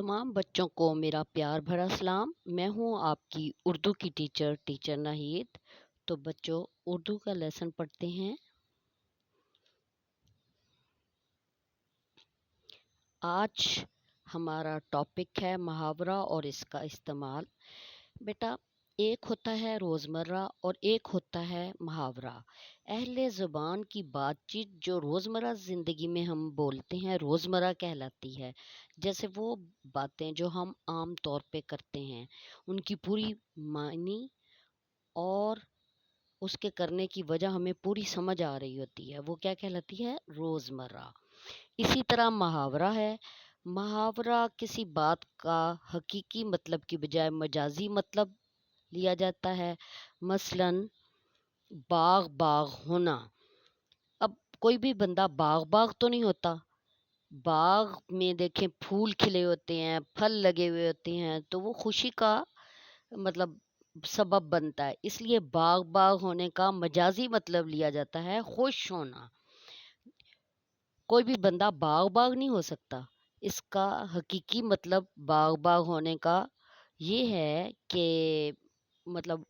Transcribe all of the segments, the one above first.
तमाम बच्चों को मेरा प्यार भरा सलाम। मैं हूँ आपकी उर्दू की टीचर नाहिद। तो बच्चों, उर्दू का लेसन पढ़ते हैं। आज हमारा टॉपिक है मुहावरा और इसका इस्तेमाल। बेटा, एक होता है रोज़मर्रा और एक होता है मुहावरा। अहले ज़ुबान की बातचीत जो रोज़मर्रा ज़िंदगी में हम बोलते हैं रोज़मर्रा कहलाती है। जैसे वो बातें जो हम आम तौर पे करते हैं, उनकी पूरी मायनी और उसके करने की वजह हमें पूरी समझ आ रही होती है, वो क्या कहलाती है? रोज़मर्रा। इसी तरह मुहावरा है। मुहावरा किसी बात का हकीकी मतलब की बजाय मजाजी मतलब लिया जाता है। मसलन बाग बाग होना। अब कोई भी बंदा बाग बाग तो नहीं होता। बाग में देखें फूल खिले होते हैं, फल लगे हुए होते हैं, तो वो खुशी का मतलब सबब बनता है। इसलिए बाग बाग होने का मजाजी मतलब लिया जाता है खुश होना। कोई भी बंदा बाग बाग नहीं हो सकता। इसका हकीकी मतलब बाग बाग होने का ये है कि मतलब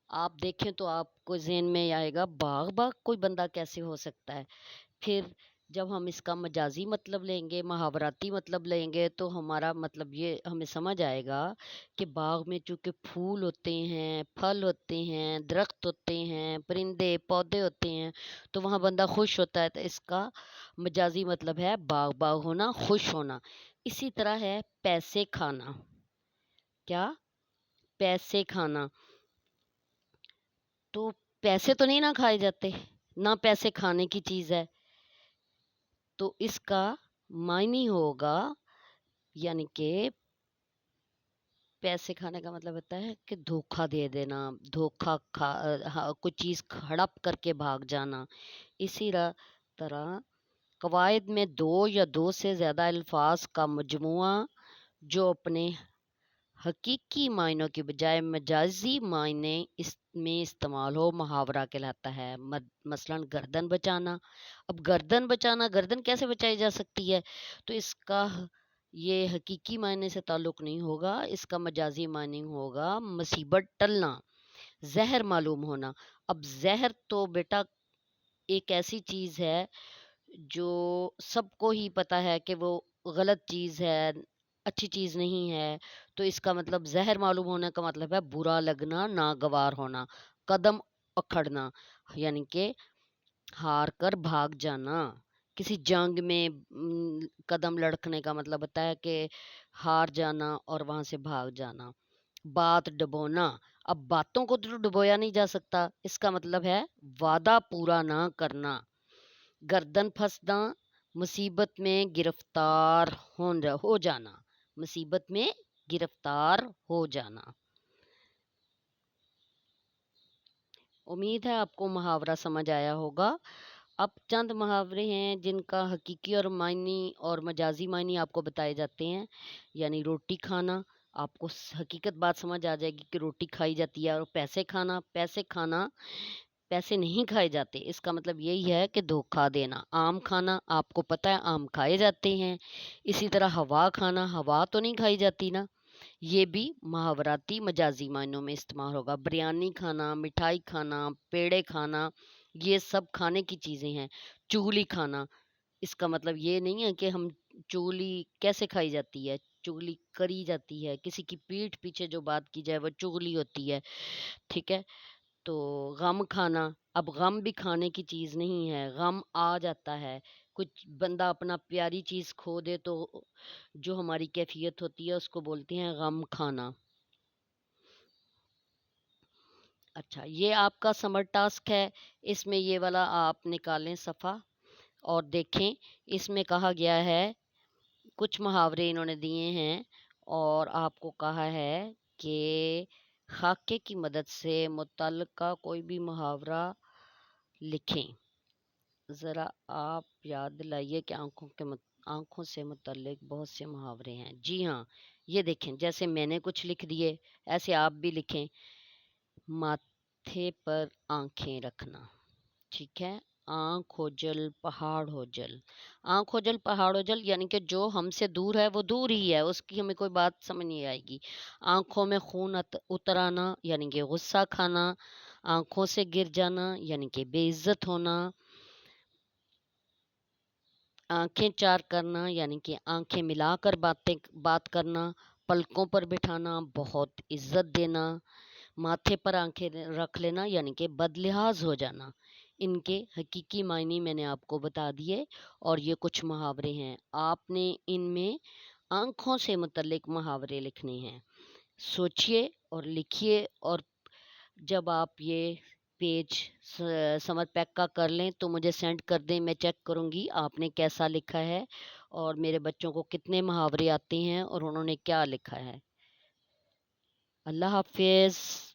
आप देखें तो आपको ज़हन में आएगा बाग बाग कोई बंदा कैसे हो सकता है। फिर जब हम इसका मजाजी मतलब लेंगे, मुहावराती मतलब लेंगे, तो हमारा मतलब ये हमें समझ आएगा कि बाग में चूँकि फूल होते हैं, फल होते हैं, दरख्त होते हैं, परिंदे पौधे होते हैं, तो वहाँ बंदा खुश होता है। तो इसका मजाजी मतलब है बाग बाग होना, खुश होना। इसी तरह है पैसे खाना। क्या? पैसे खाना। तो पैसे तो नहीं ना खाए जाते, ना पैसे खाने की चीज़ है। तो इसका मायने होगा, यानी कि पैसे खाने का मतलब होता है कि धोखा दे देना, कोई चीज़ हड़प करके भाग जाना। इसी तरह कवायद में दो या दो से ज़्यादा अल्फाज का मजमुआ जो अपने हकीकी मायनों की बजाय मजाजी मायने इसमें इस्तेमाल हो, मुहावरा कहलाता है। मसलन गर्दन बचाना। अब गर्दन बचाना, गर्दन कैसे बचाई जा सकती है? तो इसका ये हकीकी मायने से ताल्लुक़ नहीं होगा, इसका मजाजी मायने होगा मुसीबत टलना, ज़हर मालूम होना। अब ज़हर तो बेटा एक ऐसी चीज़ है जो सबको ही पता है कि वो गलत चीज़ है, अच्छी चीज़ नहीं है। तो इसका मतलब ज़हर मालूम होने का मतलब है बुरा लगना, नागवार होना, कदम अखड़ना, यानी कि हार कर भाग जाना। किसी जंग में कदम लड़खने का मतलब होता है कि हार जाना और वहाँ से भाग जाना। बात डुबोना। अब बातों को तो डुबोया नहीं जा सकता, इसका मतलब है वादा पूरा ना करना। गर्दन फंसना, मुसीबत में गिरफ्तार हो जाना। मुसीबत में गिरफ्तार हो जाना। उम्मीद है आपको मुहावरा समझ आया होगा। अब चंद मुहावरे हैं जिनका हकीकी और मायनी और मजाजी मायनी आपको बताए जाते हैं। यानी रोटी खाना, आपको हकीकत बात समझ आ जाएगी कि रोटी खाई जाती है। और पैसे खाना, पैसे नहीं खाए जाते, इसका मतलब यही है कि धोखा देना। आम खाना, आपको पता है आम खाए जाते हैं। इसी तरह हवा खाना, हवा तो नहीं खाई जाती ना, ये भी मुहावराती मजाजी मायनों में इस्तेमाल होगा। बिरयानी खाना, मिठाई खाना, पेड़े खाना, ये सब खाने की चीज़ें हैं। चुगली खाना, इसका मतलब ये नहीं है कि हम चुगली कैसे खाई जाती है, चुगली करी जाती है। किसी की पीठ पीछे जो बात की जाए वो चुगली होती है। ठीक है। तो गम खाना, अब गम भी खाने की चीज़ नहीं है, गम आ जाता है। कुछ बंदा अपना प्यारी चीज़ खो दे तो जो हमारी कैफियत होती है उसको बोलते हैं गम खाना। अच्छा, ये आपका समर टास्क है। इसमें ये वाला आप निकालें सफ़ा और देखें। इसमें कहा गया है, कुछ मुहावरे इन्होंने दिए हैं और आपको कहा है कि खाके की मदद से मुतल्लिका कोई भी मुहावरा लिखें। ज़रा आप याद दिलाइए कि आँखों से मुतल्लिक बहुत से मुहावरे हैं। जी हाँ, ये देखें, जैसे मैंने कुछ लिख दिए, ऐसे आप भी लिखें। माथे पर आँखें रखना, ठीक है? आँख हो जल पहाड़ हो जल। आँख हो जल पहाड़ हो जल यानी कि जो हमसे दूर है वो दूर ही है, उसकी हमें कोई बात समझ नहीं आएगी। आँखों में खून उतर आना यानी कि गुस्सा खाना, आँखों से गिर जाना यानी कि बेइज्जत होना, आँखें चार करना यानी कि आँखें मिलाकर बात करना, पलकों पर बिठाना बहुत इज्जत देना, माथे पर आंखें रख लेना यानी कि बदलिहाज हो जाना। इनके हकीकी मायने मैंने आपको बता दिए और ये कुछ मुहावरे हैं। आपने इनमें आँखों से मुतल्लिक मुहावरे लिखने हैं। सोचिए और लिखिए, और जब आप ये पेज समर पैक का कर लें तो मुझे सेंड कर दें, मैं चेक करूँगी आपने कैसा लिखा है और मेरे बच्चों को कितने मुहावरे आते हैं और उन्होंने क्या लिखा है। अल्लाह हाफ़िज़।